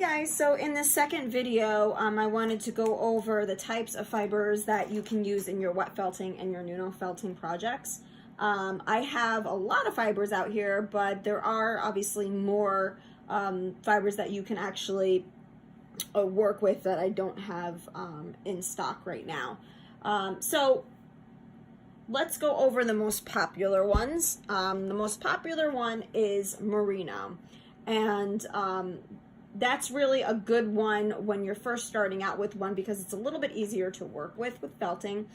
guys, so in the second video, I wanted to go over the types of fibers that you can use in your wet felting and your NUNO felting projects. I have a lot of fibers out here, but there are obviously more fibers that you can actually work with that I don't have in stock right now. So let's go over the most popular ones. The most popular one is Merino, and that's really a good one when you're first starting out with one because it's a little bit easier to work with felting.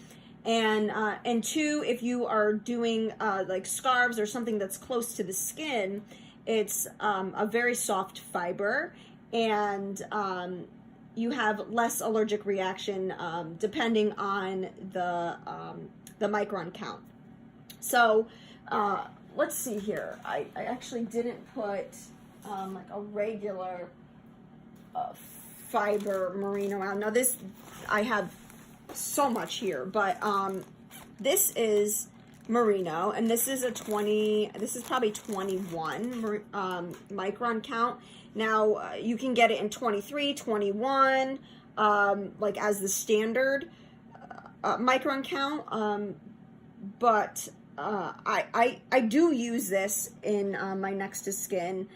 And two, if you are doing like scarves or something that's close to the skin, it's a very soft fiber, and you have less allergic reaction depending on the micron count. So let's see here. I actually didn't put like a regular fiber merino out. Now this, I have so much here, but this is merino, and this is this is probably 21 micron count. Now you can get it in 23, 21, like as the standard micron count, but I do use this in my next to skin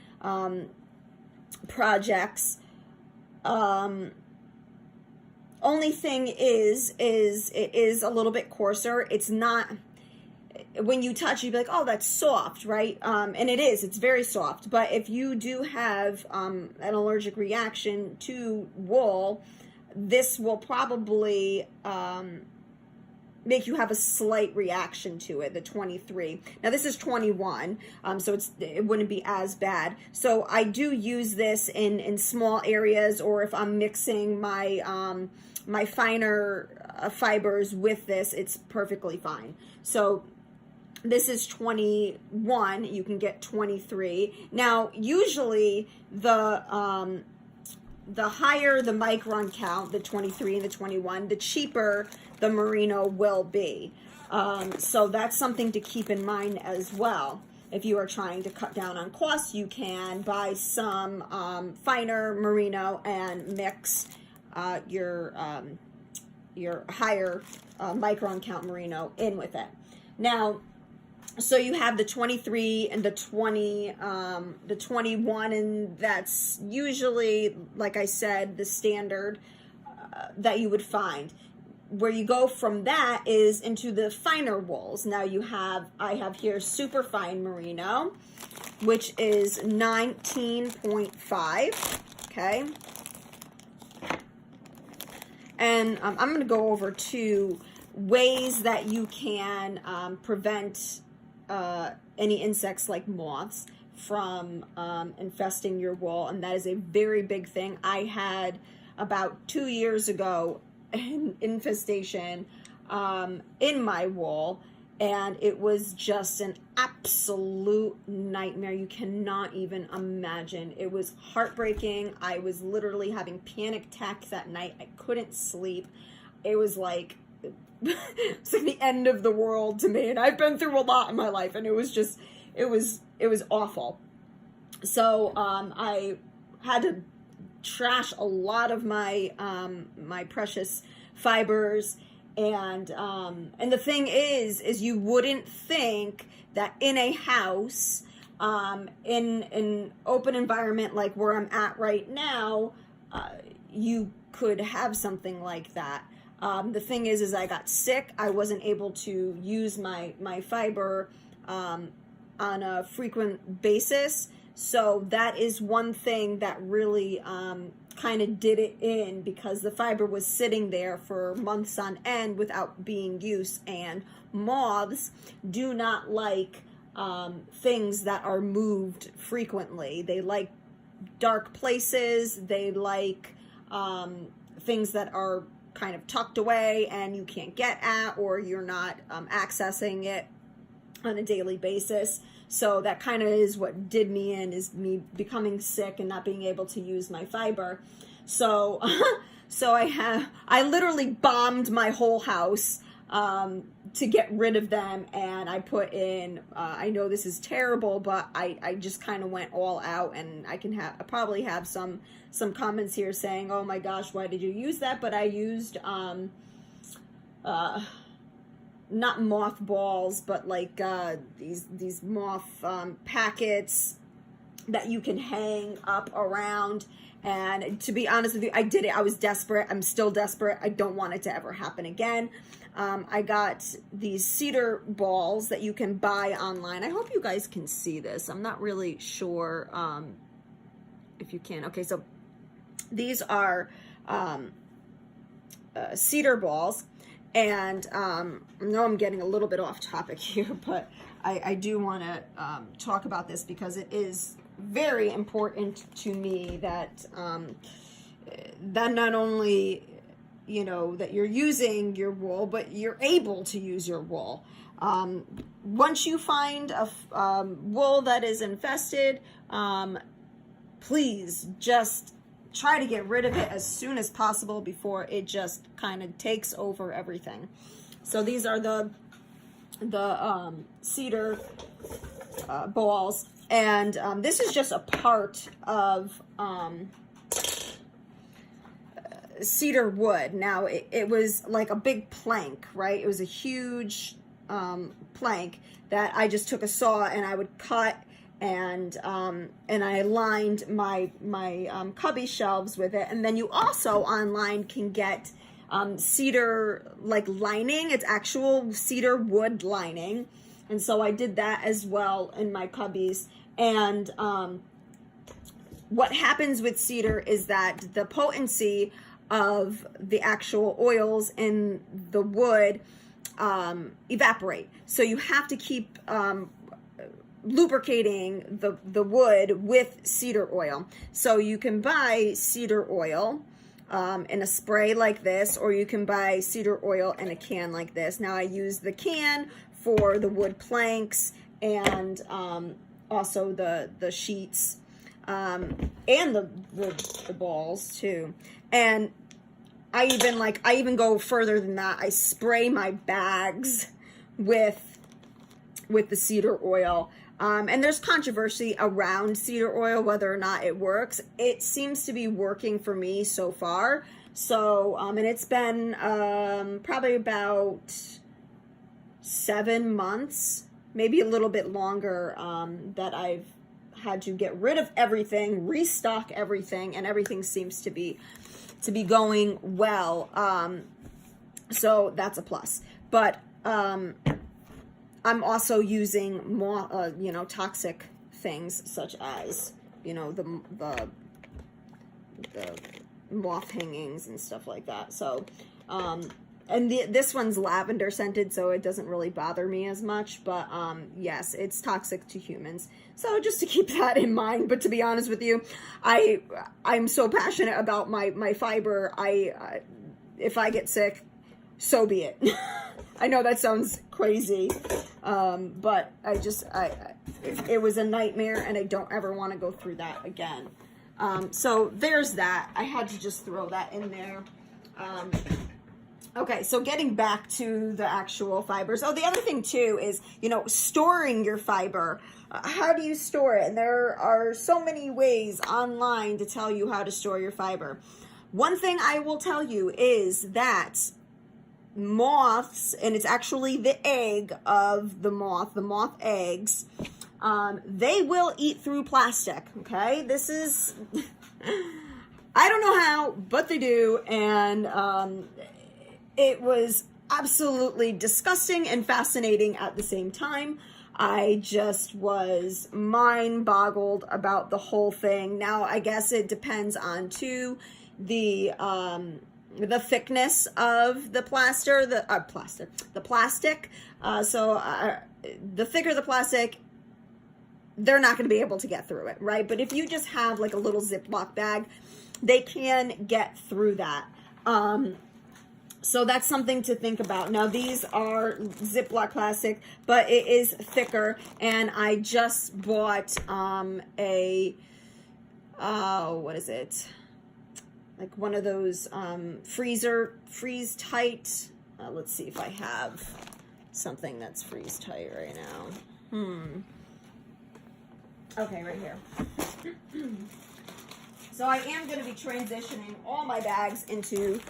projects. Only thing is it is a little bit coarser. It's not, when you touch, you'd be like, oh, that's soft, right? And it is, it's very soft. But if you do have an allergic reaction to wool, this will probably make you have a slight reaction to it, the 23. Now this is 21, so it wouldn't be as bad. So I do use this in small areas, or if I'm mixing my my finer fibers with this, it's perfectly fine. So this is 21, you can get 23. Now usually the higher the micron count, the 23 and the 21, the cheaper the merino will be. So that's something to keep in mind as well. If you are trying to cut down on costs, you can buy some finer merino and mix your higher micron count merino in with it. Now, so you have the 23 and the 20, the 21, and that's usually, like I said, the standard that you would find. Where you go from that is into the finer wools. Now I have here superfine merino, which is 19.5, okay? And I'm going to go over two ways that you can prevent any insects like moths from infesting your wool, and that is a very big thing. I had about 2 years ago an infestation in my wool, and it was just an absolute nightmare. You cannot even imagine. It was heartbreaking. I was literally having panic attacks that night. I couldn't sleep. It was like it's like the end of the world to me, and I've been through a lot in my life, and it was just it was awful. So I had to trash a lot of my my precious fibers, and the thing is you wouldn't think that in a house, in an open environment like where I'm at right now, you could have something like that. The thing is I got sick. I wasn't able to use my fiber on a frequent basis. So that is one thing that really kind of did it in, because the fiber was sitting there for months on end without being used. And moths do not like things that are moved frequently. They like dark places. They like things that are kind of tucked away and you can't get at, or you're not accessing it on a daily basis. So that kind of is what did me in, is me becoming sick and not being able to use my fiber. So so I literally bombed my whole house to get rid of them, and I put in, I know this is terrible, but I just kind of went all out, and I probably have some comments here saying, oh my gosh, why did you use that? But I used, not moth balls, but like these moth packets that you can hang up around. And to be honest with you, I did it. I was desperate. I'm still desperate. I don't want it to ever happen again. I got these cedar balls that you can buy online. I hope you guys can see this. I'm not really sure if you can. Okay, so these are cedar balls. And I know I'm getting a little bit off topic here, but I do want to talk about this because it is very important to me that that not only, you know, that you're using your wool, but you're able to use your wool. Once you find a wool that is infested, please just try to get rid of it as soon as possible before it just kind of takes over everything. So these are the cedar balls, and this is just a part of cedar wood. Now it was like a big plank, right? It was a huge plank that I just took a saw and I would cut, and I lined my cubby shelves with it. And then you also online can get cedar like lining. It's actual cedar wood lining, and so I did that as well in my cubbies. And what happens with cedar is that the potency of the actual oils in the wood evaporate. So you have to keep lubricating the wood with cedar oil. So you can buy cedar oil in a spray like this, or you can buy cedar oil in a can like this. Now I use the can for the wood planks and also the sheets and the balls too. And I even go further than that. I spray my bags with the cedar oil. And there's controversy around cedar oil, whether or not it works. It seems to be working for me so far. So, and it's been probably about 7 months, maybe a little bit longer, that I've had to get rid of everything, restock everything, and everything seems to be going well. So that's a plus. But I'm also using more, toxic things such as, the moth hangings and stuff like that. So, and this one's lavender scented, so it doesn't really bother me as much. But yes, it's toxic to humans. So just to keep that in mind. But to be honest with you, I'm so passionate about my fiber. If I get sick, so be it. I know that sounds crazy, but it was a nightmare, and I don't ever want to go through that again. So there's that. I had to just throw that in there. Okay, so getting back to the actual fibers. Oh, the other thing too is, storing your fiber. How do you store it? And there are so many ways online to tell you how to store your fiber. One thing I will tell you is that moths, and it's actually the egg of the moth eggs, they will eat through plastic. Okay, this is I don't know how, but they do. And it was absolutely disgusting and fascinating at the same time. I just was mind boggled about the whole thing. Now I guess it depends on too the thickness of the the plastic. So the thicker the plastic, they're not going to be able to get through it, right? But if you just have like a little Ziploc bag, they can get through that. So that's something to think about. Now these are Ziploc plastic, but it is thicker, and I just bought what is it? Like one of those freeze tight let's see if I have something that's freeze tight right now. Okay, right here. So I am going to be transitioning all my bags into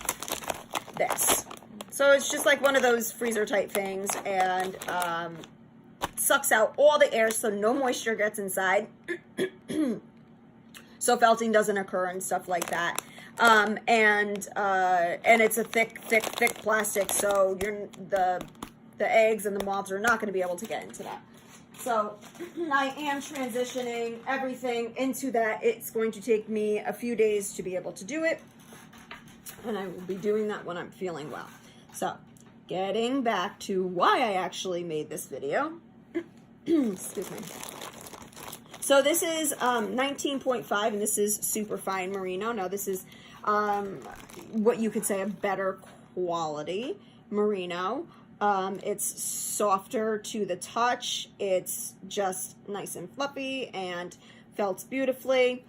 this. So it's just like one of those freezer type things, and sucks out all the air so no moisture gets inside. So felting doesn't occur and stuff like that. And it's a thick plastic, so the eggs and the moths are not going to be able to get into that. So I am transitioning everything into that. It's going to take me a few days to be able to do it, and I will be doing that when I'm feeling well. So getting back to why I actually made this video. Excuse me. So this is 19.5, and this is superfine merino. Now this is what you could say a better quality merino. It's softer to the touch. It's just nice and fluffy and felts beautifully.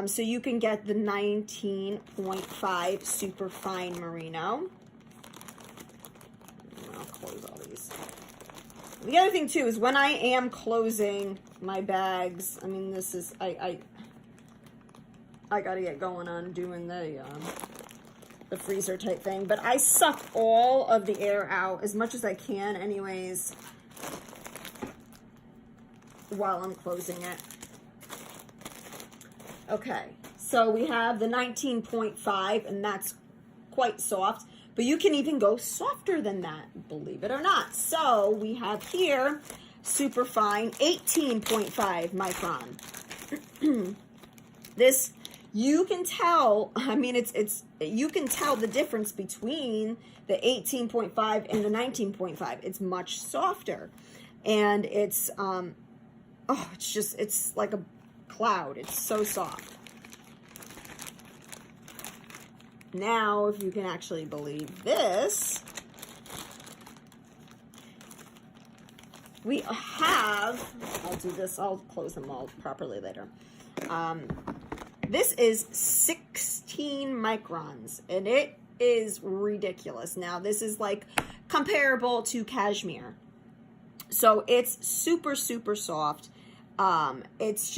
So you can get the 19.5 superfine merino. I'll close all these. The other thing too is when I am closing my bags, I mean, this is, I gotta get going on doing the freezer type thing, but I suck all of the air out as much as I can anyways while I'm closing it. Okay, so we have the 19.5, and that's quite soft, but you can even go softer than that, believe it or not. So we have here superfine 18.5 micron. This, you can tell, I mean, you can tell the difference between the 18.5 and the 19.5. It's much softer, and it's it's like a cloud. It's so soft. Now, if you can actually believe this, we have, I'll do this, I'll close them all properly later. This is 16 microns, and it is ridiculous. Now, this is like comparable to cashmere. So it's super, super soft. It's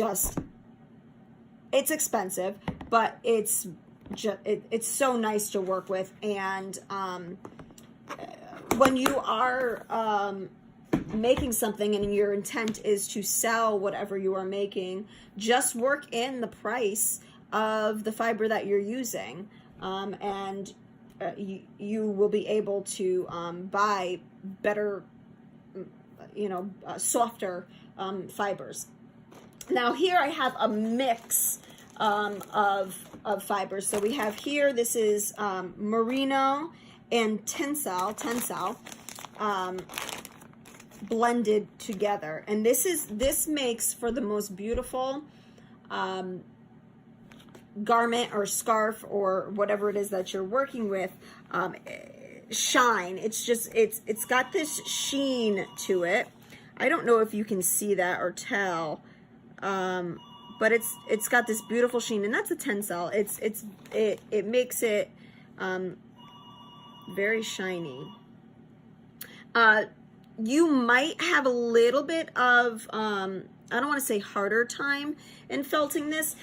expensive, but it's so nice to work with. And when you are making something and your intent is to sell whatever you are making, just work in the price of the fiber that you're using, and you will be able to buy better, softer fibers. Now here I have a mix of fibers. So we have here, this is merino and tensile blended together, and this makes for the most beautiful garment or scarf or whatever it is that you're working with shine. It's got this sheen to it. I don't know if you can see that or tell, but it's got this beautiful sheen, and that's a tensile. It makes it very shiny. You might have a little bit of, I don't want to say harder time in felting this.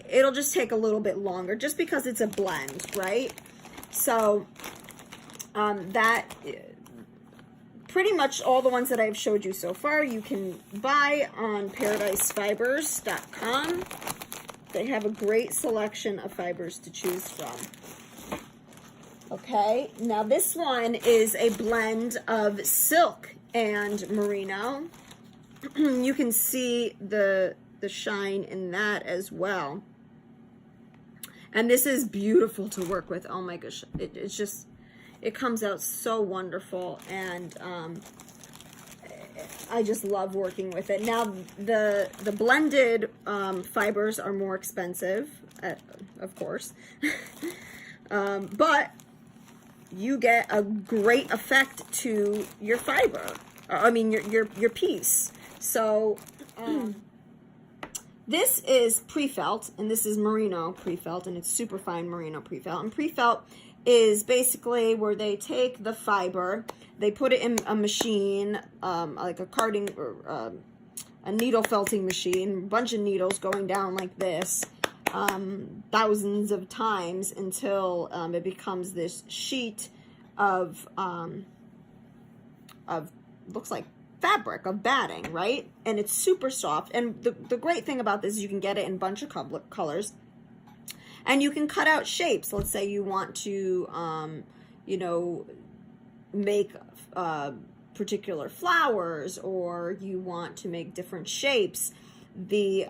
It'll just take a little bit longer just because it's a blend, right? So that pretty much all the ones that I've showed you so far, you can buy on paradisefibers.com. They have a great selection of fibers to choose from. Okay, now this one is a blend of silk and merino. You can see the shine in that as well. And this is beautiful to work with. Oh my gosh, it's just, it comes out so wonderful, and I just love working with it. Now the blended fibers are more expensive, of course, but you get a great effect to your fiber. I mean your piece. So this is pre-felt, and this is Merino pre-felt, and it's superfine Merino pre-felt. And pre-felt is basically where they take the fiber, they put it in a machine, like a carding or a needle felting machine, a bunch of needles going down like this, thousands of times until it becomes this sheet of looks like fabric, of batting, right? And it's super soft. And the great thing about this is you can get it in a bunch of colors, and you can cut out shapes. Let's say you want to, you know, make particular flowers, or you want to make different shapes. The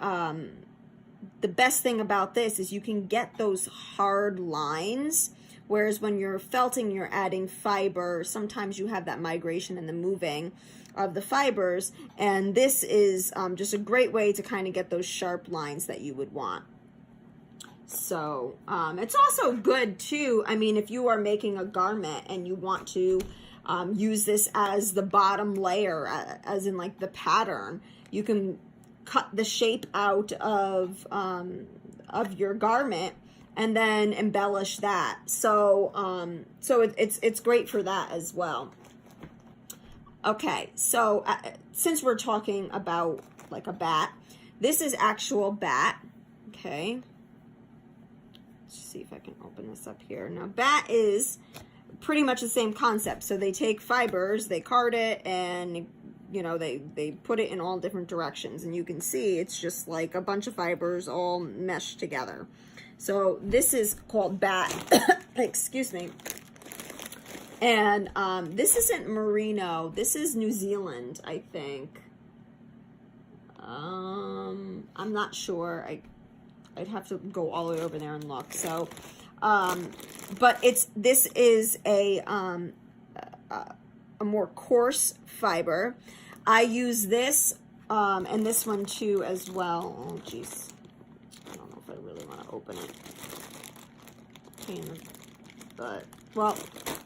best thing about this is you can get those hard lines, whereas when you're felting, you're adding fiber. Sometimes you have that migration and the moving of the fibers, and this is just a great way to kind of get those sharp lines that you would want. So it's also good too, I mean, if you are making a garment and you want to use this as the bottom layer, as in like the pattern, you can cut the shape out of your garment and then embellish that. So it's great for that as well. Okay, so since we're talking about like a bat, this is actual bat. Okay, let's see if I can open this up here. Now, bat is pretty much the same concept. So they take fibers, they card it, and you know, they put it in all different directions, and you can see it's just like a bunch of fibers all meshed together. So this is called bat. Excuse me. And this isn't Merino. This is New Zealand, I think. I'm not sure. I'd have to go all the way over there and look. So, but this is a more coarse fiber. I use this and this one too as well. Oh, geez. I don't know if I really want to open it. But, well,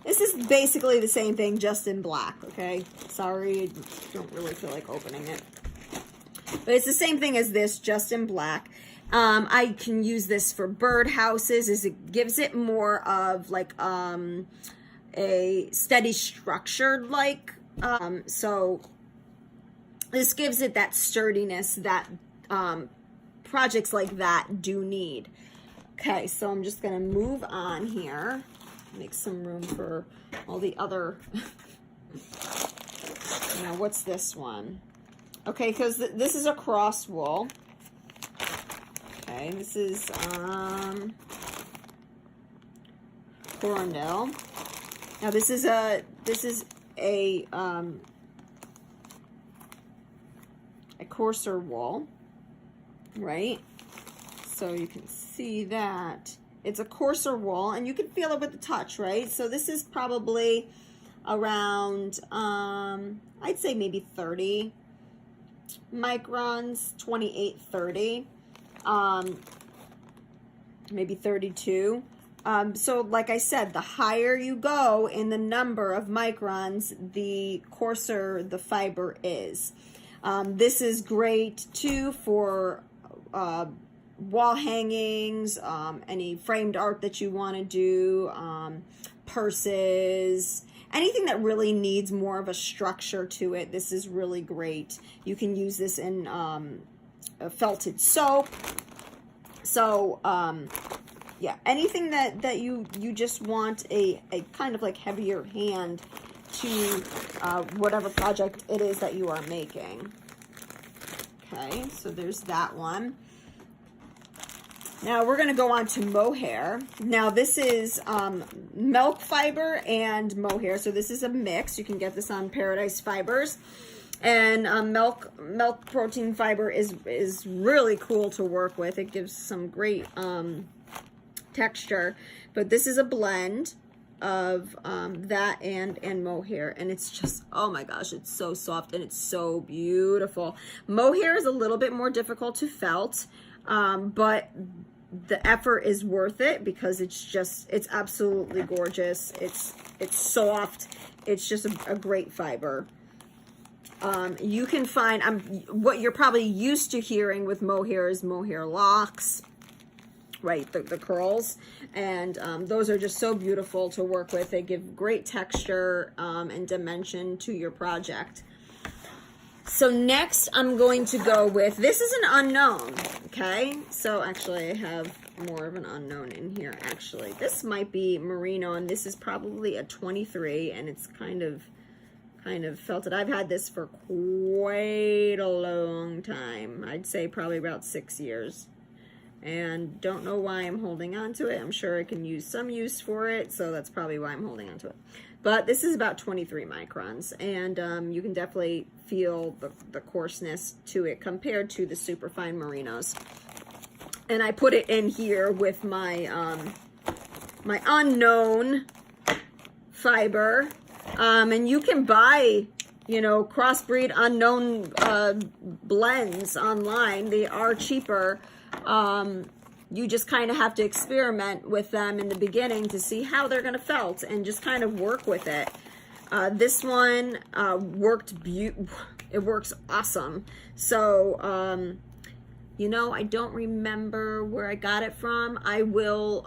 this is basically the same thing, just in black, okay? Sorry, I don't really feel like opening it. But it's the same thing as this, just in black. I can use this for bird houses, as it gives it more of like a steady structure, like, so this gives it that sturdiness that projects like that do need. Okay, so I'm just gonna move on here, make some room for all the other, now what's this one? Okay, because this is a cross wool. Okay, this is Corondale. Now this is a coarser wool, right? So you can see that it's a coarser wool, and you can feel it with the touch, right? So this is probably around I'd say maybe 30 microns, 28, 30, maybe 32. So like I said, the higher you go in the number of microns, the coarser the fiber is. This is great too for wall hangings, any framed art that you want to do, purses, anything that really needs more of a structure to it. This is really great. You can use this in a felted soap. So yeah, anything that you just want a kind of like heavier hand to whatever project it is that you are making. Okay, so there's that one. Now we're going to go on to mohair. Now this is milk fiber and mohair. So this is a mix. You can get this on Paradise Fibers. And milk protein fiber is really cool to work with. It gives some great texture. But this is a blend of that and mohair, and it's just, oh my gosh, it's so soft and it's so beautiful. Mohair is a little bit more difficult to felt, but the effort is worth it because it's absolutely gorgeous. It's soft. It's just a great fiber. You can find, what you're probably used to hearing with mohair is mohair locks, right, the curls, and those are just so beautiful to work with. They give great texture and dimension to your project. So next I'm going to go with, this is an unknown, okay? So actually I have more of an unknown in here actually. This might be Merino, and this is probably a 23, and it's kind of felted. I've had this for quite a long time. I'd say probably about 6 years. And don't know why I'm holding on to it. I'm sure I can use some use for it, so that's probably why I'm holding on to it. But this is about 23 microns, and you can definitely feel the coarseness to it compared to the superfine Merinos. And I put it in here with my my unknown fiber, and you can buy, you know, crossbreed unknown blends online. They are cheaper. You just kind of have to experiment with them in the beginning to see how they're going to felt and just kind of work with it. This one it works awesome. So, you know, I don't remember where I got it from. I will,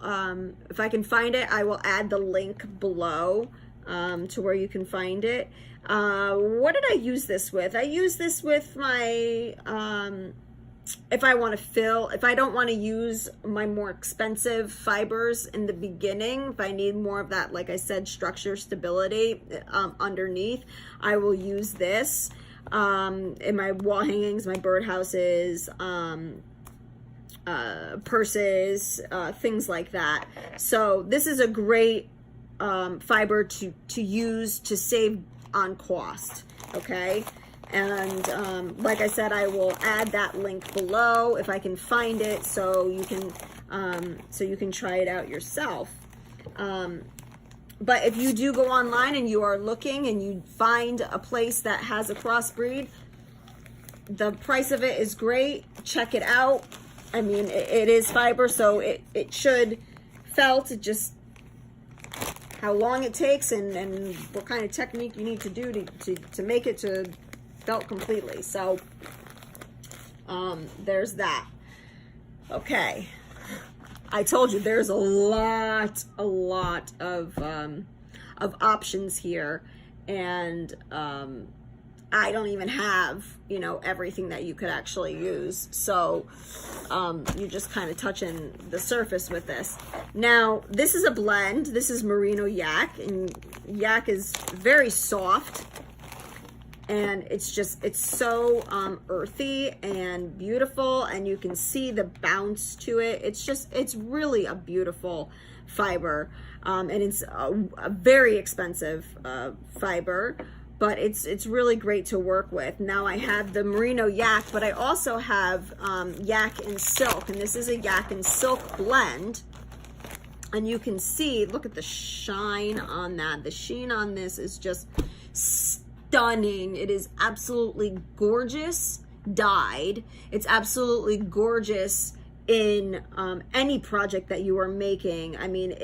if I can find it, I will add the link below to where you can find it. What did I use this with? I use this with my, if I want to fill, if I don't want to use my more expensive fibers in the beginning, if I need more of that, like I said, structure stability underneath, I will use this in my wall hangings, my birdhouses, purses, things like that. So this is a great fiber to use to save on cost, okay? And like I said, I will add that link below if I can find it, so you can try it out yourself. But if you do go online and you are looking and you find a place that has a crossbreed, the price of it is great. Check it out. I mean, it is fiber, so it should felt. It just how long it takes and what kind of technique you need to do to make it to felt completely. So there's that. Okay, I told you there's a lot of options here, and I don't even have, you know, everything that you could actually use. So you're just kind of touching the surface with this. Now, this is a blend. This is Merino yak, and yak is very soft. And it's so earthy and beautiful, and you can see the bounce to it. It's really a beautiful fiber, and it's a very expensive fiber, but it's really great to work with. Now I have the Merino yak, but I also have yak and silk, and this is a yak and silk blend. And you can see, look at the shine on that. The sheen on this is just stunning. It is absolutely gorgeous dyed. It's absolutely gorgeous in any project that you are making. I mean,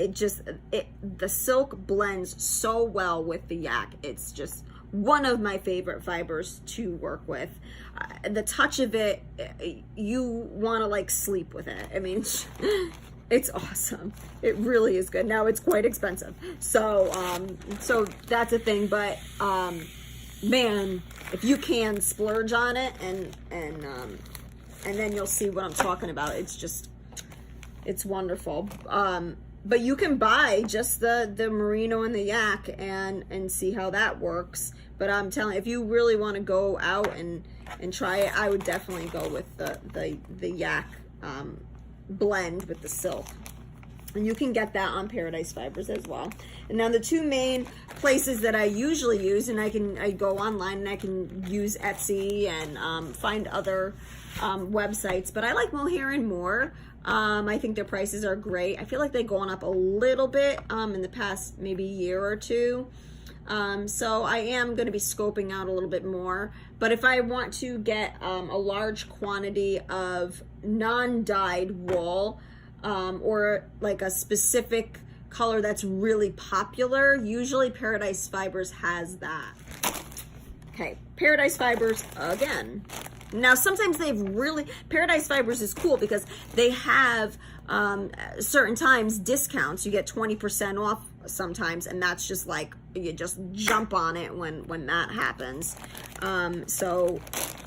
the silk blends so well with the yak. It's just one of my favorite fibers to work with. The touch of it, you want to like sleep with it. I mean, it's awesome. It really is good. Now it's quite expensive, so that's a thing. But man, if you can splurge on it, and then you'll see what I'm talking about. It's wonderful. But you can buy just the Merino and the yak and see how that works. But I'm telling you, if you really want to go out and try it, I would definitely go with the yak blend with the silk. And you can get that on Paradise Fibers as well. And now the two main places that I usually use, and I go online and I can use Etsy and find other websites, but I like Mohair and More. I think their prices are great. I feel like they've gone up a little bit in the past maybe year or two. So I am going to be scoping out a little bit more. But if I want to get a large quantity of non-dyed wool, or like a specific color that's really popular, usually Paradise Fibers has that. Okay, Paradise Fibers again. Now, sometimes Paradise Fibers is cool because they have certain times discounts. You get 20% off sometimes, and that's just like, you just jump on it when that happens. So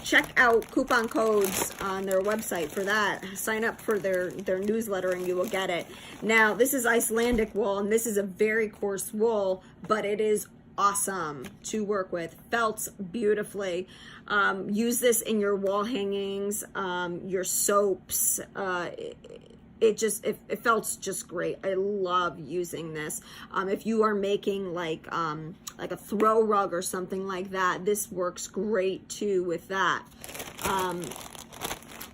check out coupon codes on their website for that. Sign up for their newsletter and you will get it. Now, this is Icelandic wool, and this is a very coarse wool, but it is awesome to work with. Felts beautifully. Use this in your wall hangings, your soaps. It felt just great. I love using this. If you are making like a throw rug or something like that, this works great too with that.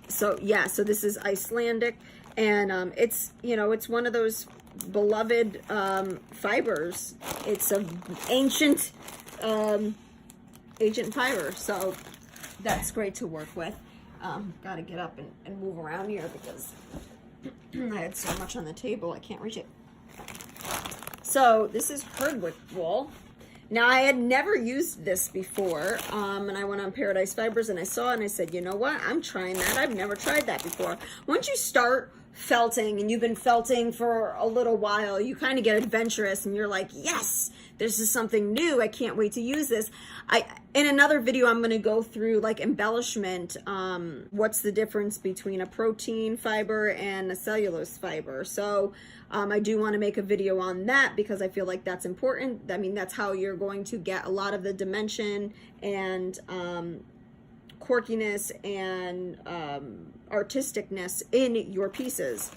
So yeah, so this is Icelandic, and it's, you know, it's one of those beloved fibers. It's an ancient fiber, so that's great to work with. Got to get up and move around here because I had so much on the table I can't reach it. So this is herdwick wool. Now, I had never used this before, and I went on Paradise Fibers and I saw it and I said, you know what, I'm trying that. I've never tried that before. Once you start felting and you've been felting for a little while, you kind of get adventurous and you're like, yes, this is something new. I can't wait to use this. In another video, I'm going to go through like embellishment. What's the difference between a protein fiber and a cellulose fiber? So I do want to make a video on that because I feel like that's important. I mean, that's how you're going to get a lot of the dimension and quirkiness and artisticness in your pieces.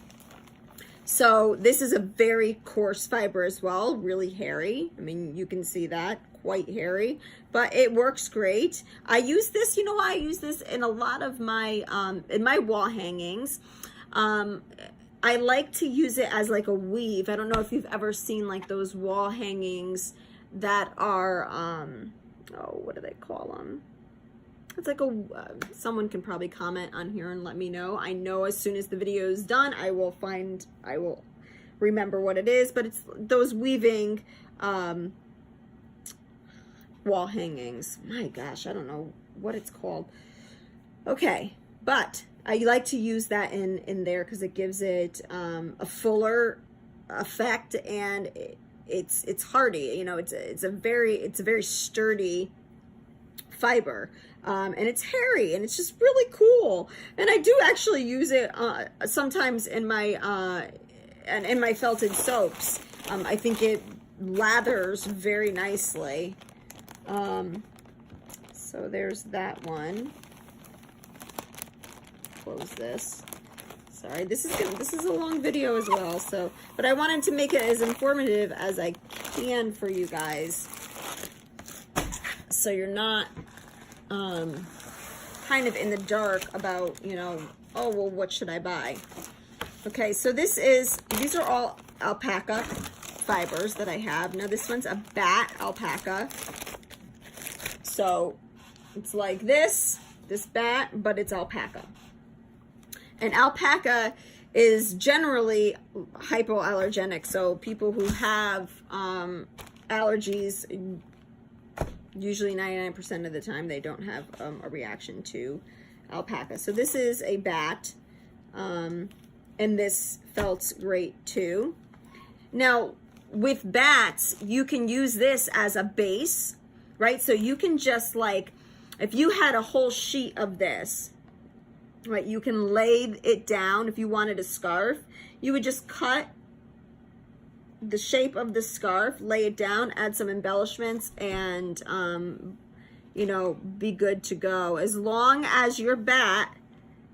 So this is a very coarse fiber as well, really hairy. I mean, you can see that, quite hairy, but it works great. I use this, you know why I use this in a lot of my, in my wall hangings. I like to use it as like a weave. I don't know if you've ever seen like those wall hangings that are, oh, what do they call them? It's like someone can probably comment on here and let me know. I know as soon as the video is done, I will remember what it is, but it's those weaving wall hangings. My gosh, I don't know what it's called. Okay, but I like to use that in there because it gives it a fuller effect, and it's hardy. You know, it's a very sturdy fiber, and it's hairy, and it's just really cool. And I do actually use it sometimes in my felted soaps. I think it lathers very nicely. So there's that one. Close this. Sorry, this is a long video as well. So, but I wanted to make it as informative as I can for you guys, so you're not kind of in the dark about, you know, oh, well, what should I buy? Okay, so these are all alpaca fibers that I have. Now this one's a bat alpaca. So it's like this bat, but it's alpaca. And alpaca is generally hypoallergenic. So people who have allergies, usually 99% of the time, they don't have a reaction to alpaca. So this is a bat, and this felt great too. Now, with bats, you can use this as a base, right? So you can just like, if you had a whole sheet of this, right, you can lay it down. If you wanted a scarf, you would just cut the shape of the scarf, lay it down, add some embellishments, and you know, be good to go. As long as your bat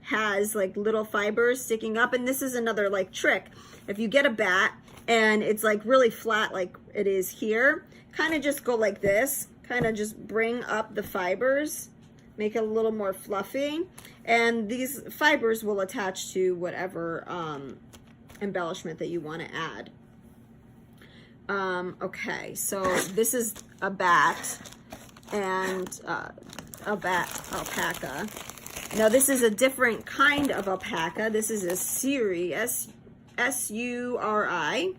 has like little fibers sticking up. And this is another like trick. If you get a bat and it's like really flat like it is here, kind of just go like this, kind of just bring up the fibers, make it a little more fluffy, and these fibers will attach to whatever embellishment that you want to add. Okay, so this is a bat and a bat alpaca. Now this is a different kind of alpaca. This is a Suri, S-U-R-I,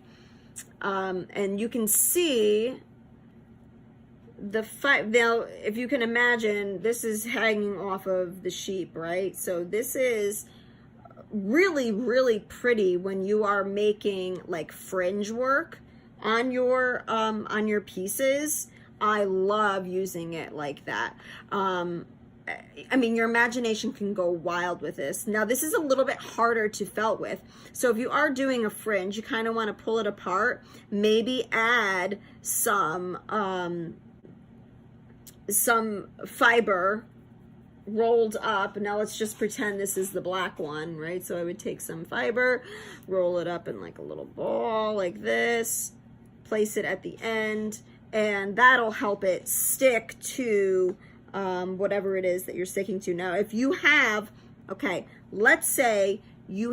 and you can see now, if you can imagine, this is hanging off of the sheep, right? So this is really, really pretty when you are making like fringe work on your pieces. I love using it like that. I mean, your imagination can go wild with this. Now, this is a little bit harder to felt with. So if you are doing a fringe, you kind of want to pull it apart, maybe add some fiber rolled up. Now let's just pretend this is the black one, right? So I would take some fiber, roll it up in like a little ball like this, place it at the end, and that'll help it stick to whatever it is that you're sticking to. Now, if you have, okay, let's say you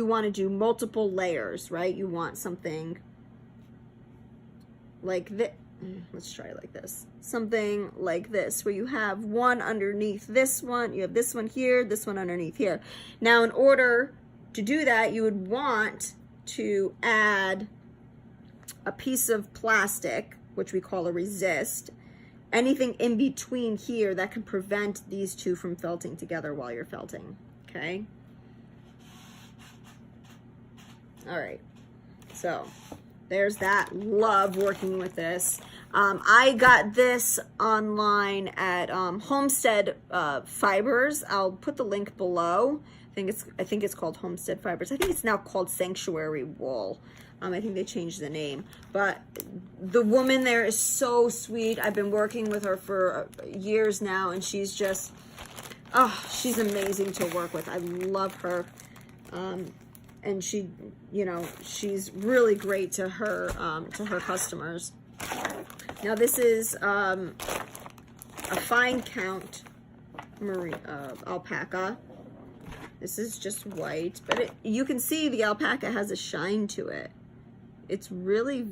want to do multiple layers, right? You want something like this. Let's try like this. Something like this, where you have one underneath this one, you have this one here, this one underneath here. Now, in order to do that, you would want to add a piece of plastic, which we call a resist, anything in between here that can prevent these two from felting together while you're felting, okay? All right, so there's that. Love working with this. I got this online at Homestead Fibers. I'll put the link below. I think it's called Homestead Fibers. I think it's now called Sanctuary Wool. I think they changed the name, but the woman there is so sweet. I've been working with her for years now, and she's just, oh, she's amazing to work with. I love her. And she, you know, she's really great to her customers. Now this is a fine count alpaca. This is just white, but you can see the alpaca has a shine to it. It's really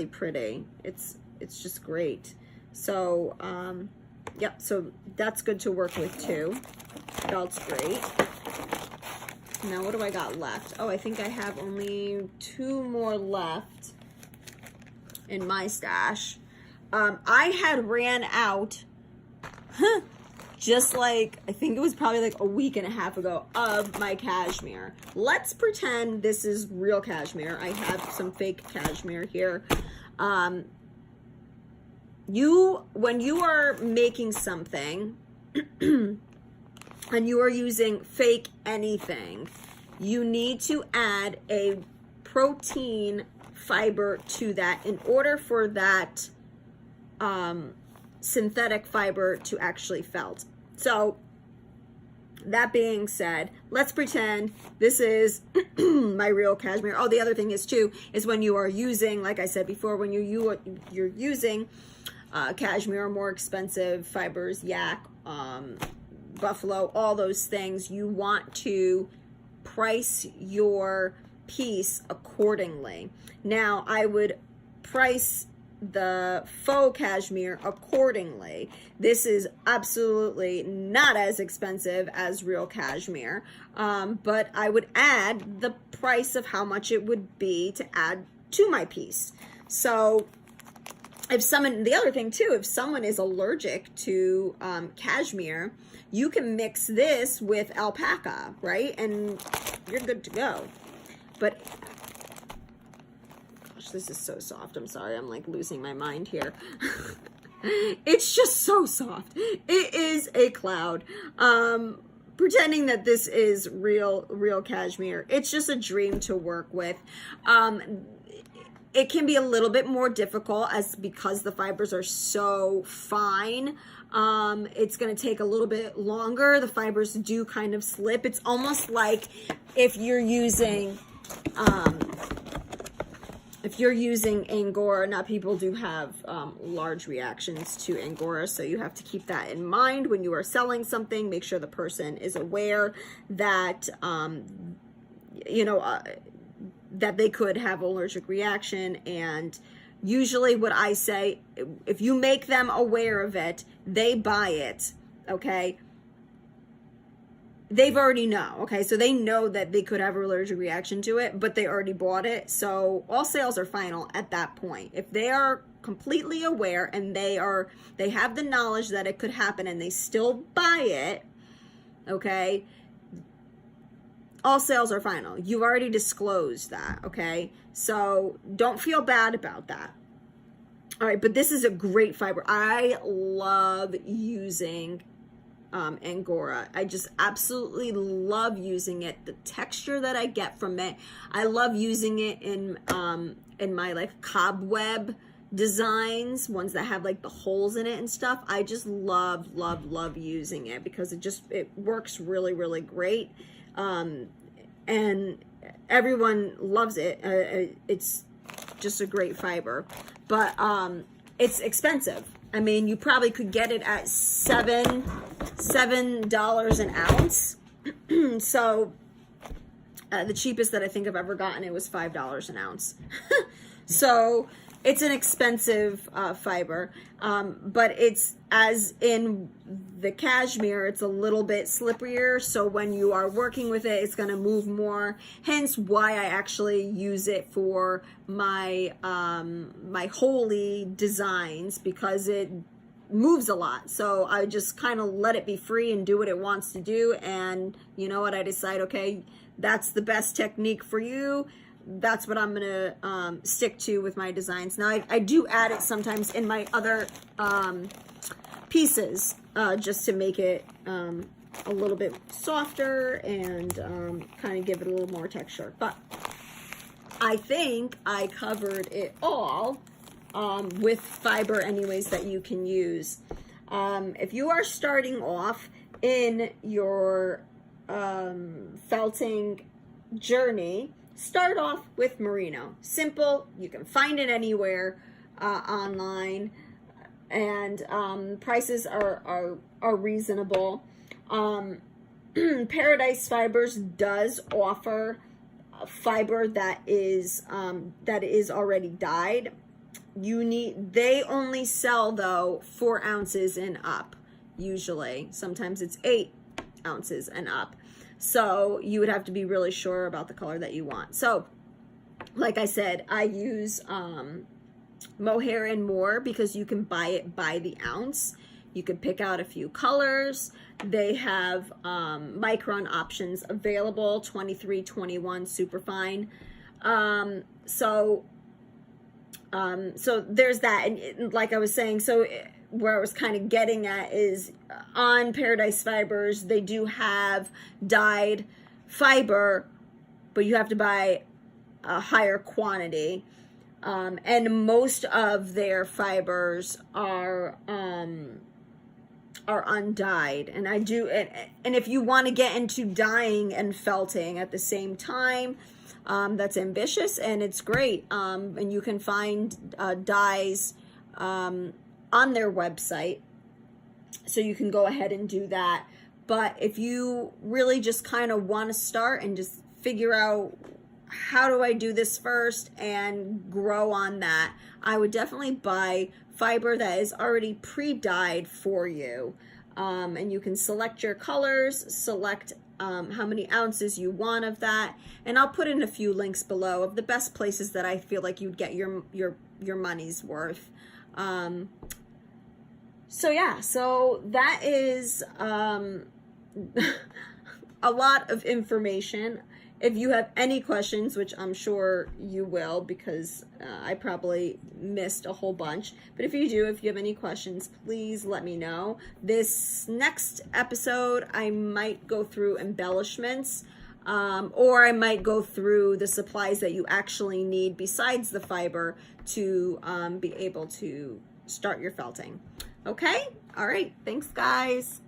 pretty. It's just great. So yep, so that's good to work with too. Felt's great. Now what do I got left? Oh, I think I have only 2 more left in my stash. I had ran out just like, I think it was probably like a week and a half ago, of my cashmere. Let's pretend this is real cashmere. I have some fake cashmere here. When you are making something and you are using fake anything, you need to add a protein fiber to that in order for that synthetic fiber to actually felt. So that being said, let's pretend this is my real cashmere. Oh, the other thing is too, is when you are using, like I said before, when you're using cashmere or more expensive fibers, yak, buffalo, all those things, you want to price your piece accordingly. Now, I would price the faux cashmere accordingly. This is absolutely not as expensive as real cashmere, but I would add the price of how much it would be to add to my piece. So if someone, the other thing too, if someone is allergic to cashmere, you can mix this with alpaca, right? And you're good to go. But gosh, this is so soft. I'm sorry, I'm like losing my mind here. It's just so soft. It is a cloud. Pretending that this is real cashmere, it's just a dream to work with. It can be a little bit more difficult because the fibers are so fine. It's going to take a little bit longer. The fibers do kind of slip. It's almost like if you're using Angora. Now, people do have large reactions to Angora, so you have to keep that in mind when you are selling something. Make sure the person is aware that that they could have allergic reaction. And usually what I say, if you make them aware of it, they buy it, okay? they've already know, okay? So they know that they could have an allergic reaction to it, but they already bought it. So all sales are final at that point. If they are completely aware and they have the knowledge that it could happen and they still buy it, okay, all sales are final. You've already disclosed that, okay? So don't feel bad about that. All right, but this is a great fiber. I love using Angora. I just absolutely love using it. The texture that I get from it, I love using it in my like cobweb designs, ones that have like the holes in it and stuff. I just love using it because it works really, really great. And everyone loves it. It's just a great fiber, but it's expensive. I mean, you probably could get it at $7 an ounce. So the cheapest that I think I've ever gotten it was $5 an ounce. So it's an expensive fiber, but it's, as in the cashmere, it's a little bit slipperier. So when you are working with it, it's going to move more. Hence why I actually use it for my my holy designs, because it moves a lot. So I just kind of let it be free and do what it wants to do. And you know what? I decide, okay, that's the best technique for you. That's what I'm going to stick to with my designs. Now, I do add it sometimes in my other pieces just to make it a little bit softer and kind of give it a little more texture. But I think I covered it all with fiber anyways that you can use. If you are starting off in your felting journey, start off with Merino. Simple. You can find it anywhere online, and prices are reasonable. Paradise Fibers does offer a fiber that is already dyed. They only sell though 4 ounces and up. Usually, sometimes it's 8 ounces and up. So you would have to be really sure about the color that you want. So, like I said, I use Mohair and More because you can buy it by the ounce. You can pick out a few colors. They have micron options available, 23, 21, superfine. So there's that. And like I was saying, so where I was kind of getting at is on Paradise Fibers, they do have dyed fiber, but you have to buy a higher quantity. And most of their fibers are undyed. And and if you want to get into dyeing and felting at the same time, that's ambitious and it's great. And you can find dyes on their website, so you can go ahead and do that. But if you really just kind of want to start and just figure out, how do I do this first, and grow on that, I would definitely buy fiber that is already pre-dyed for you. And you can select your colors, select how many ounces you want of that, and I'll put in a few links below of the best places that I feel like you'd get your money's worth. So yeah, so that is a lot of information. If you have any questions, which I'm sure you will, because I probably missed a whole bunch, but if you have any questions, please let me know. This next episode, I might go through embellishments, or I might go through the supplies that you actually need besides the fiber to be able to start your felting. Okay? All right. Thanks, guys.